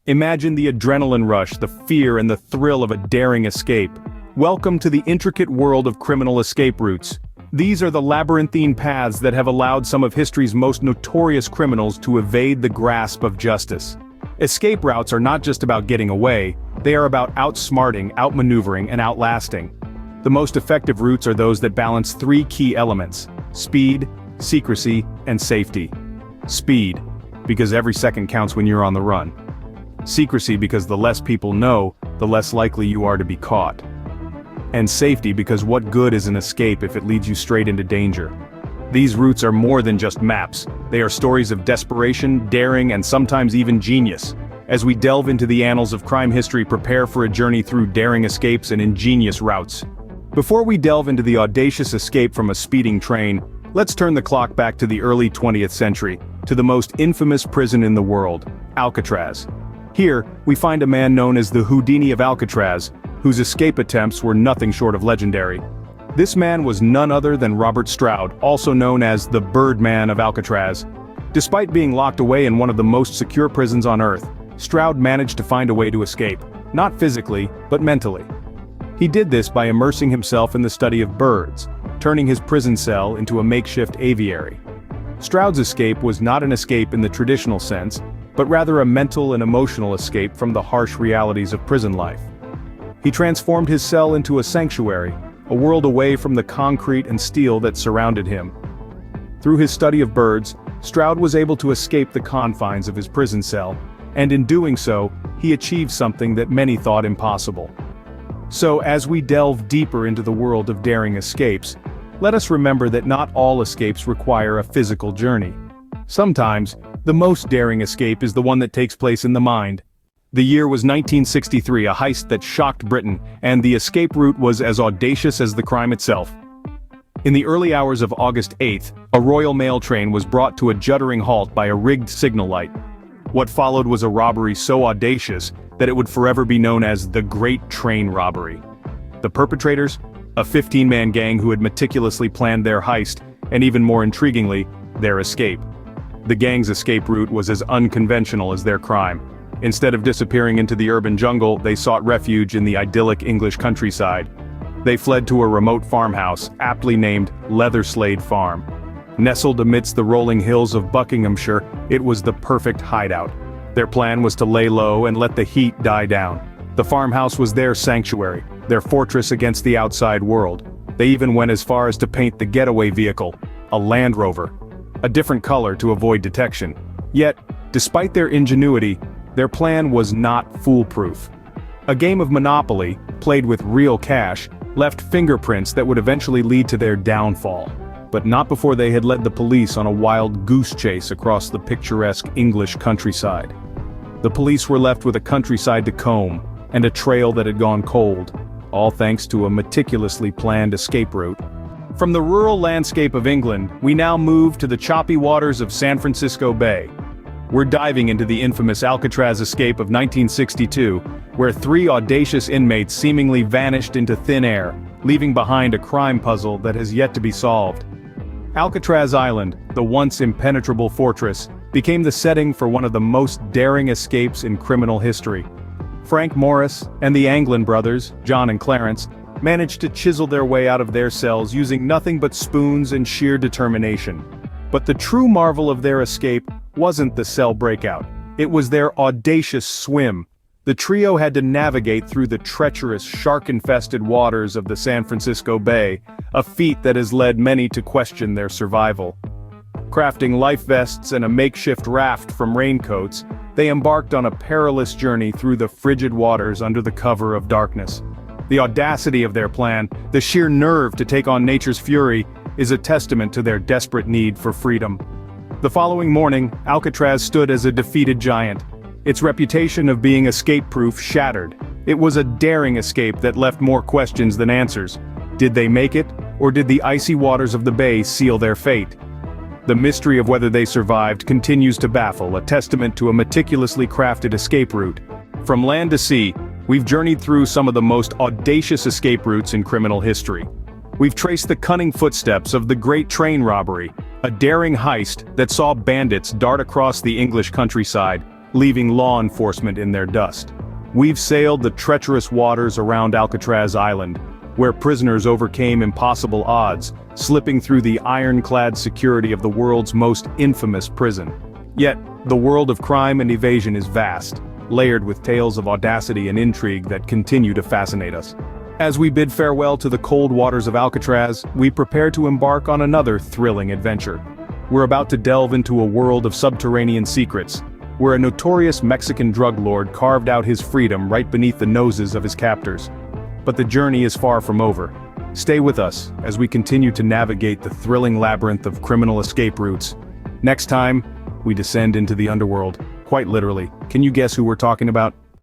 Imagine the adrenaline rush, the fear and the thrill of a daring escape. Welcome to the intricate world of criminal escape routes. These are the labyrinthine paths that have allowed some of history's most notorious criminals to evade the grasp of justice. Escape routes are not just about getting away, they are about outsmarting, outmaneuvering, and outlasting. The most effective routes are those that balance three key elements: speed, secrecy, and safety. Speed, because every second counts when you're on the run. Secrecy, because the less people know, the less likely you are to be caught. And safety, because what good is an escape if it leads you straight into danger? These routes are more than just maps. They are stories of desperation, daring, and sometimes even genius. As we delve into the annals of crime history, prepare for a journey through daring escapes and ingenious routes. Before we delve into the audacious escape from a speeding train, let's turn the clock back to the early 20th century, to the most infamous prison in the world, Alcatraz. Here, we find a man known as the Houdini of Alcatraz, whose escape attempts were nothing short of legendary. This man was none other than Robert Stroud, also known as the Birdman of Alcatraz. Despite being locked away in one of the most secure prisons on Earth, Stroud managed to find a way to escape, not physically, but mentally. He did this by immersing himself in the study of birds, turning his prison cell into a makeshift aviary. Stroud's escape was not an escape in the traditional sense, but rather a mental and emotional escape from the harsh realities of prison life. He transformed his cell into a sanctuary, a world away from the concrete and steel that surrounded him. Through his study of birds, Stroud was able to escape the confines of his prison cell, and in doing so, he achieved something that many thought impossible. So as we delve deeper into the world of daring escapes, let us remember that not all escapes require a physical journey. Sometimes, the most daring escape is the one that takes place in the mind. The year was 1963, a heist that shocked Britain, and the escape route was as audacious as the crime itself. In the early hours of August 8th, a Royal Mail train was brought to a juddering halt by a rigged signal light. What followed was a robbery so audacious that it would forever be known as the Great Train Robbery. The perpetrators? A 15-man gang who had meticulously planned their heist, and even more intriguingly, their escape. The gang's escape route was as unconventional as their crime. Instead of disappearing into the urban jungle, they sought refuge in the idyllic English countryside. They fled to a remote farmhouse, aptly named Leatherslade Farm. Nestled amidst the rolling hills of Buckinghamshire, it was the perfect hideout. Their plan was to lay low and let the heat die down. The farmhouse was their sanctuary, their fortress against the outside world. They even went as far as to paint the getaway vehicle, a Land Rover, a different color to avoid detection. Yet, despite their ingenuity, their plan was not foolproof. A game of Monopoly, played with real cash, left fingerprints that would eventually lead to their downfall. But not before they had led the police on a wild goose chase across the picturesque English countryside. The police were left with a countryside to comb, and a trail that had gone cold, all thanks to a meticulously planned escape route. From the rural landscape of England, we now move to the choppy waters of San Francisco Bay. We're diving into the infamous Alcatraz escape of 1962, where three audacious inmates seemingly vanished into thin air, leaving behind a crime puzzle that has yet to be solved. Alcatraz Island, the once impenetrable fortress, became the setting for one of the most daring escapes in criminal history. Frank Morris and the Anglin brothers, John and Clarence, managed to chisel their way out of their cells using nothing but spoons and sheer determination. But the true marvel of their escape wasn't the cell breakout. It was their audacious swim. The trio had to navigate through the treacherous, shark-infested waters of the San Francisco Bay, a feat that has led many to question their survival. Crafting life vests and a makeshift raft from raincoats, they embarked on a perilous journey through the frigid waters under the cover of darkness. The audacity of their plan, the sheer nerve to take on nature's fury, is a testament to their desperate need for freedom. The following morning, Alcatraz stood as a defeated giant. Its reputation of being escape-proof shattered. It was a daring escape that left more questions than answers. Did they make it, or did the icy waters of the bay seal their fate? The mystery of whether they survived continues to baffle, a testament to a meticulously crafted escape route. From land to sea, we've journeyed through some of the most audacious escape routes in criminal history. We've traced the cunning footsteps of the Great Train Robbery, a daring heist that saw bandits dart across the English countryside, leaving law enforcement in their dust. We've sailed the treacherous waters around Alcatraz Island, where prisoners overcame impossible odds, slipping through the ironclad security of the world's most infamous prison. Yet, the world of crime and evasion is vast, layered with tales of audacity and intrigue that continue to fascinate us. As we bid farewell to the cold waters of Alcatraz, we prepare to embark on another thrilling adventure. We're about to delve into a world of subterranean secrets, where a notorious Mexican drug lord carved out his freedom right beneath the noses of his captors. But the journey is far from over. Stay with us as we continue to navigate the thrilling labyrinth of criminal escape routes. Next time, we descend into the underworld. Quite literally. Can you guess who we're talking about?